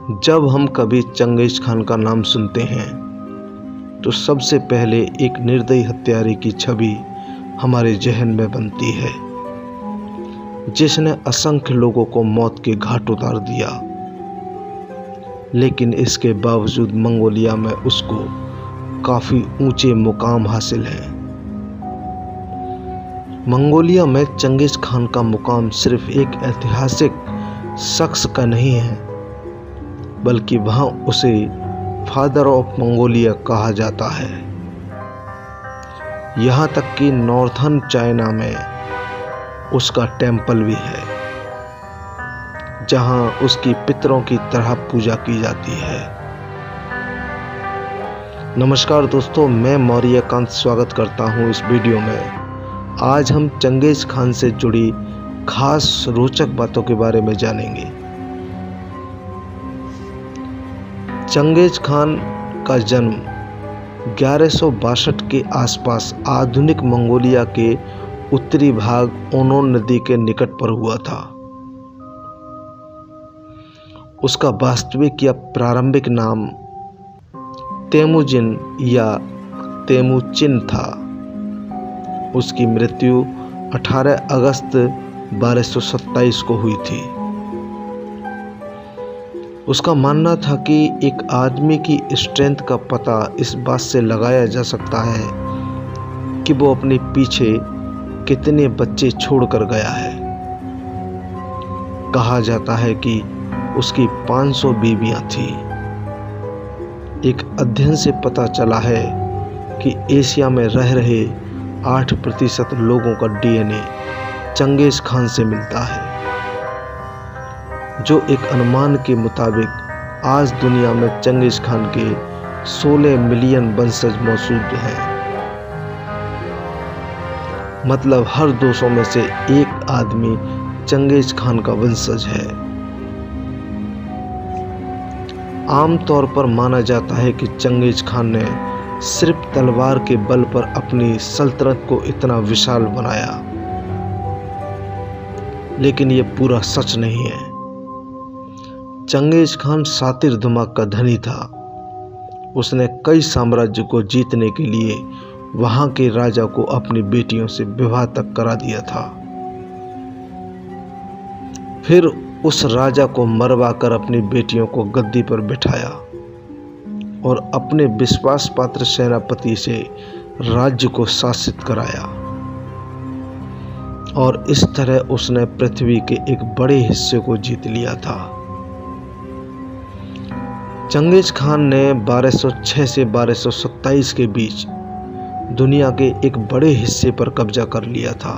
जब हम कभी चंगेज खान का नाम सुनते हैं तो सबसे पहले एक निर्दयी हत्यारे की छवि हमारे जहन में बनती है, जिसने असंख्य लोगों को मौत के घाट उतार दिया। लेकिन इसके बावजूद मंगोलिया में उसको काफी ऊंचे मुकाम हासिल है। मंगोलिया में चंगेज खान का मुकाम सिर्फ एक ऐतिहासिक शख्स का नहीं है, बल्कि वहां उसे फादर ऑफ मंगोलिया कहा जाता है। यहाँ तक कि नॉर्थर्न चाइना में उसका टेंपल भी है, जहां उसकी पितरों की तरह पूजा की जाती है। नमस्कार दोस्तों, मैं मौर्यकांत स्वागत करता हूं इस वीडियो में। आज हम चंगेज खान से जुड़ी खास रोचक बातों के बारे में जानेंगे। चंगेज खान का जन्म 1162 के आसपास आधुनिक मंगोलिया के उत्तरी भाग ओनोन नदी के निकट पर हुआ था। उसका वास्तविक या प्रारंभिक नाम तेमुजिन या तेमुचिन था। उसकी मृत्यु 18 अगस्त 1227 को हुई थी। उसका मानना था कि एक आदमी की स्ट्रेंथ का पता इस बात से लगाया जा सकता है कि वो अपने पीछे कितने बच्चे छोड़कर गया है। कहा जाता है कि उसकी 500 बीवियां थी। एक अध्ययन से पता चला है कि एशिया में रह रहे 8% लोगों का डीएनए चंगेज खान से मिलता है, जो एक अनुमान के मुताबिक आज दुनिया में चंगेज खान के 16 मिलियन वंशज मौजूद हैं। मतलब हर 200 में से एक आदमी चंगेज खान का वंशज है। आमतौर पर माना जाता है कि चंगेज खान ने सिर्फ तलवार के बल पर अपनी सल्तनत को इतना विशाल बनाया, लेकिन यह पूरा सच नहीं है। चंगेज खान शातिर दिमाग का धनी था। उसने कई साम्राज्य को जीतने के लिए वहां के राजा को अपनी बेटियों से विवाह तक करा दिया था। फिर उस राजा को मरवाकर अपनी बेटियों को गद्दी पर बिठाया और अपने विश्वास पात्र सेनापति से राज्य को शासित कराया, और इस तरह उसने पृथ्वी के एक बड़े हिस्से को जीत लिया था। चंगेज खान ने 1206 से 1227 के बीच दुनिया के एक बड़े हिस्से पर कब्जा कर लिया था,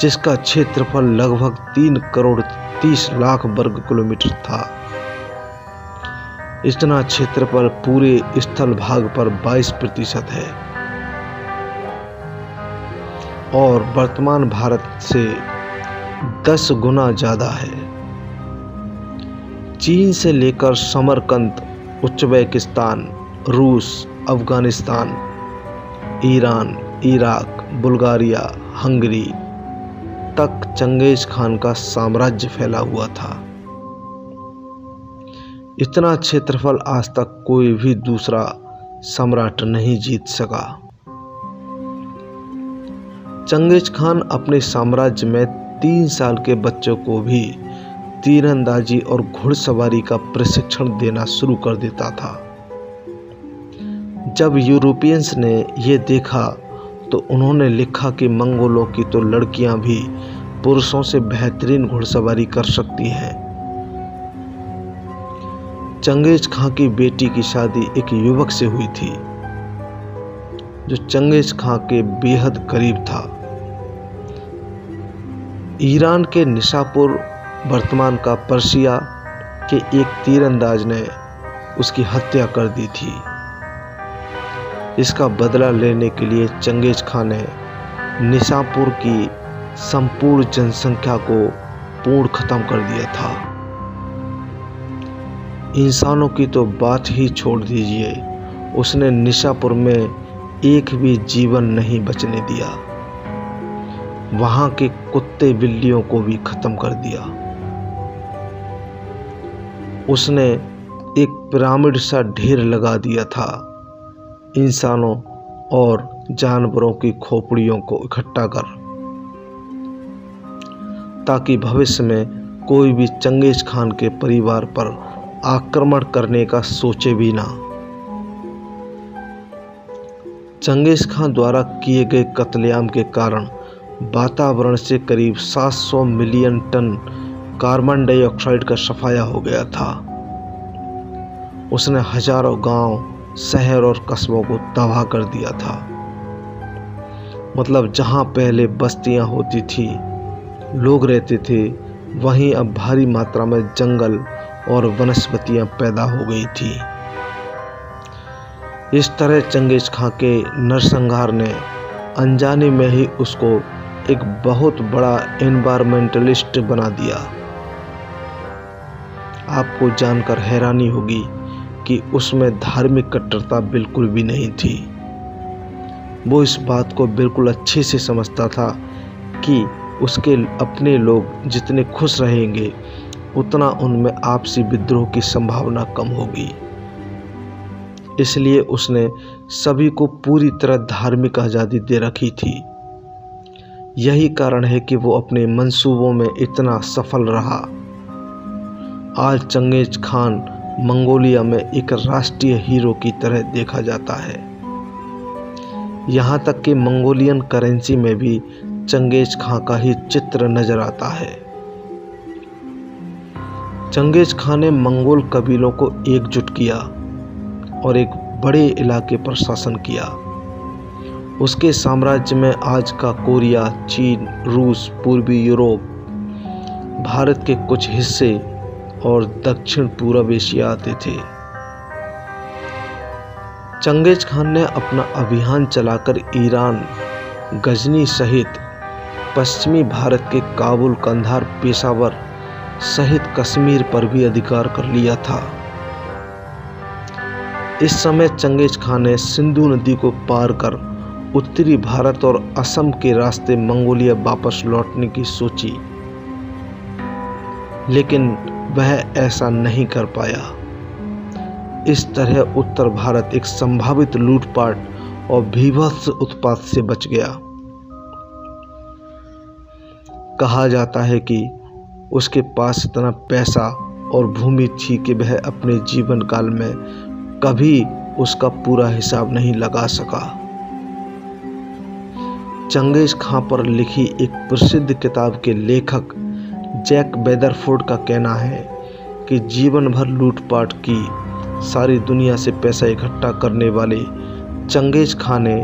जिसका क्षेत्रफल लगभग 3 करोड़ 30 लाख वर्ग किलोमीटर था। इतना क्षेत्रफल पूरे स्थल भाग पर 22% है और वर्तमान भारत से 10 गुना ज्यादा है। चीन से लेकर समरकंद, उज्बेकिस्तान, रूस, Afghanistan, Iran, Iraq, Bulgaria, Hungary तक चंगेज खान का साम्राज्य फैला हुआ था। इतना क्षेत्रफल आज तक कोई भी दूसरा सम्राट नहीं जीत सका। चंगेज खान अपने साम्राज्य में 3 साल के बच्चों को भी तीरंदाजी और घुड़सवारी का प्रशिक्षण देना शुरू कर देता था। जब यूरोपियंस ने यह देखा तो उन्होंने लिखा कि मंगोलों की तो लड़कियां भी पुरुषों से बेहतरीन घुड़सवारी कर सकती हैं। चंगेज खान की बेटी की शादी एक युवक से हुई थी जो चंगेज खान के बेहद करीब था। ईरान के निशापुर, वर्तमान का पर्शिया के एक तीरंदाज ने उसकी हत्या कर दी थी। इसका बदला लेने के लिए चंगेज खान ने निशापुर की संपूर्ण जनसंख्या को पूर्ण खत्म कर दिया था। इंसानों की तो बात ही छोड़ दीजिए, उसने निशापुर में एक भी जीवन नहीं बचने दिया। वहां के कुत्ते बिल्लियों को भी खत्म कर दिया। उसने एक पिरामिड सा ढेर लगा दिया था, इंसानों और जानवरों की खोपड़ियों को इकट्ठा कर, ताकि भविष्य में कोई भी चंगेज खान के परिवार पर आक्रमण करने का सोचे भी ना। चंगेज खान द्वारा किए गए कत्लेआम के कारण वातावरण से करीब 700 मिलियन टन कार्बन डाइऑक्साइड का सफाया हो गया था। उसने हजारों गांव, शहर और कस्बों को तबाह कर दिया था। मतलब जहां पहले बस्तियां होती थी, लोग रहते थे, वहीं अब भारी मात्रा में जंगल और वनस्पतियां पैदा हो गई थी। इस तरह चंगेज खां के नरसंहार ने अनजाने में ही उसको एक बहुत बड़ा एनवायरमेंटलिस्ट बना दिया। आपको जानकर हैरानी होगी कि उसमें धार्मिक कट्टरता बिल्कुल भी नहीं थी। वो इस बात को बिल्कुल अच्छे से समझता था कि उसके अपने लोग जितने खुश रहेंगे उतना उनमें आपसी विद्रोह की संभावना कम होगी। इसलिए उसने सभी को पूरी तरह धार्मिक आज़ादी दे रखी थी। यही कारण है कि वो अपने मंसूबों में इतना सफल रहा। आज चंगेज खान मंगोलिया में एक राष्ट्रीय हीरो की तरह देखा जाता है। यहाँ तक कि मंगोलियन करेंसी में भी चंगेज खां का ही चित्र नजर आता है। चंगेज खां ने मंगोल कबीलों को एकजुट किया और एक बड़े इलाके पर शासन किया। उसके साम्राज्य में आज का कोरिया, चीन, रूस, पूर्वी यूरोप, भारत के कुछ हिस्से और दक्षिण पूर्व एशिया आते थे। चंगेज खान ने अपना अभियान चलाकर ईरान, गजनी सहित पश्चिमी भारत के काबुल, कंधार, पेशावर सहित कश्मीर पर भी अधिकार कर लिया था। इस समय चंगेज खान ने सिंधु नदी को पार कर उत्तरी भारत और असम के रास्ते मंगोलिया वापस लौटने की सोची, लेकिन वह ऐसा नहीं कर पाया। इस तरह उत्तर भारत एक संभावित लूटपाट और भीभत्स उत्पात से बच गया। कहा जाता है कि उसके पास इतना पैसा और भूमि थी कि वह अपने जीवन काल में कभी उसका पूरा हिसाब नहीं लगा सका। चंगेज खां पर लिखी एक प्रसिद्ध किताब के लेखक जैक बेदरफोर्ड का कहना है कि जीवन भर लूटपाट की सारी दुनिया से पैसा इकट्ठा करने वाले चंगेज खां ने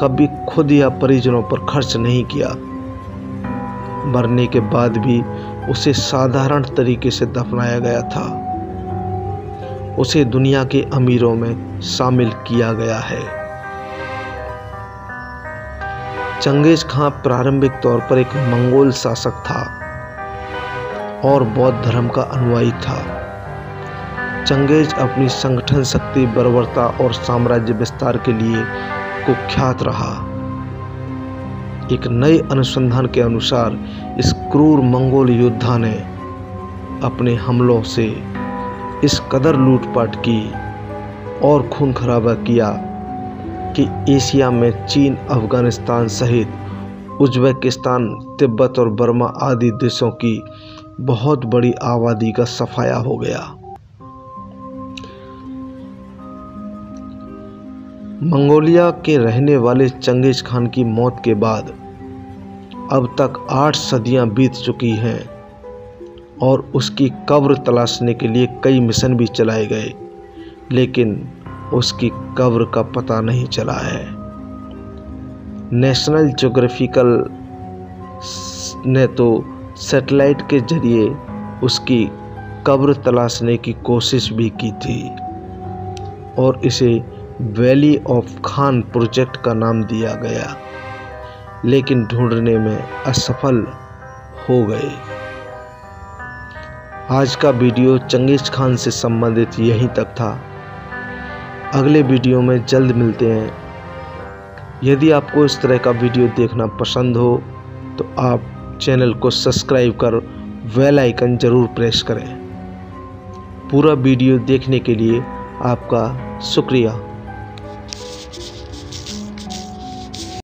कभी खुद या परिजनों पर खर्च नहीं किया। मरने के बाद भी उसे साधारण तरीके से दफनाया गया था। उसे दुनिया के अमीरों में शामिल किया गया है। चंगेज खां प्रारंभिक तौर पर एक मंगोल शासक था और बौद्ध धर्म का अनुयायी था। चंगेज अपनी संगठन शक्ति, बर्बरता और साम्राज्य विस्तार के लिए कुख्यात रहा। एक नए अनुसंधान के अनुसार इस क्रूर मंगोल योद्धा ने अपने हमलों से इस कदर लूटपाट की और खून खराबा किया कि एशिया में चीन, अफगानिस्तान सहित उज्बेकिस्तान, तिब्बत और बर्मा आदि देशों की बहुत बड़ी आबादी का सफाया हो गया। मंगोलिया के रहने वाले चंगेज खान की मौत के बाद अब तक 8 सदियां बीत चुकी हैं और उसकी कब्र तलाशने के लिए कई मिशन भी चलाए गए, लेकिन उसकी कब्र का पता नहीं चला है। नेशनल ज्योग्राफिकल ने तो सैटेलाइट के जरिए उसकी कब्र तलाशने की कोशिश भी की थी और इसे वैली ऑफ खान प्रोजेक्ट का नाम दिया गया, लेकिन ढूंढने में असफल हो गए। आज का वीडियो चंगेज खान से संबंधित यहीं तक था। अगले वीडियो में जल्द मिलते हैं। यदि आपको इस तरह का वीडियो देखना पसंद हो तो आप चैनल को सब्सक्राइब कर बेल आइकन जरूर प्रेस करें। पूरा वीडियो देखने के लिए आपका शुक्रिया।